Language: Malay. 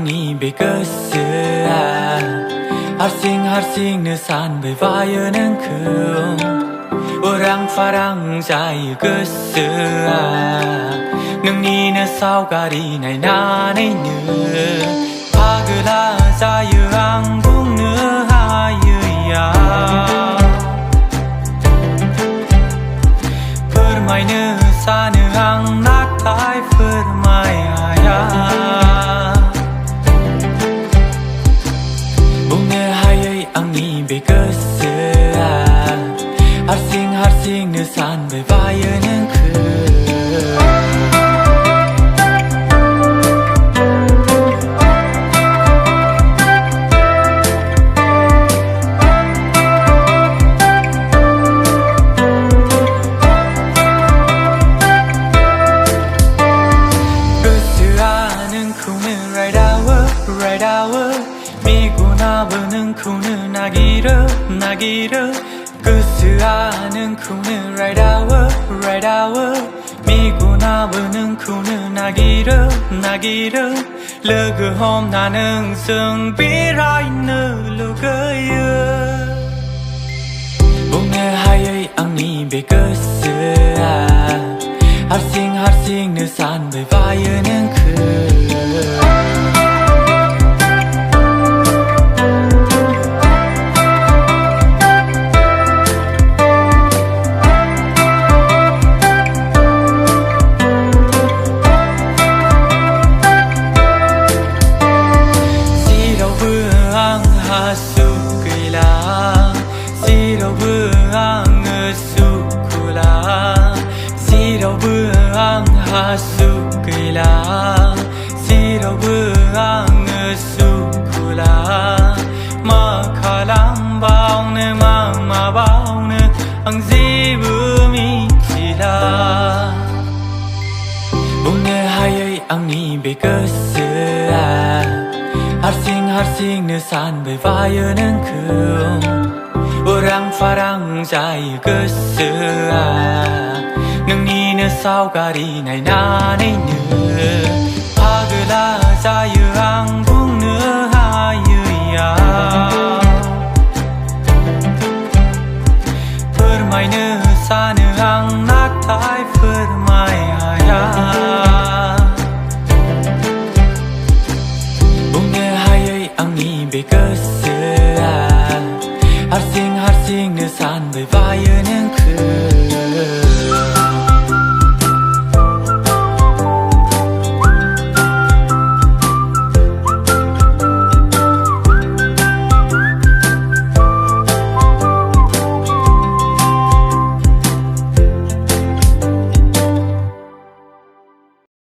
Angni bekesya Harsing nesan bevaye nengkung Orang farang jai kesya Nengni nesau gari nai na nai ne Pagela jai ang bung ne haye ya Permaine sana ang nakai permaya Angni bekesya Harsing nesan bevaye nengkung Kesya nengkung ne right hour Miguna benengkung ne nagira Kesya nengkung ne right hour Miguna benengkung ne nagira Logo hom na neng sung birai ne logaya Bunga hayai angni bekesya Harsing nesan bevaye nengkung Siro buang sukula Siro buang hasukila Siro buang sukula Makalam baune mama baune Ang zibu mitila Bunga hayai angni bekesya Harsing nesan bevaye nengkung Orang farang jai kesya Nengni nesau gari nai na nai ne Pagela jai ang bung ne haye ya Permaine sana ang nakai permaya Bunga hayai angni bekesya Harsing nesan bevaye nengkung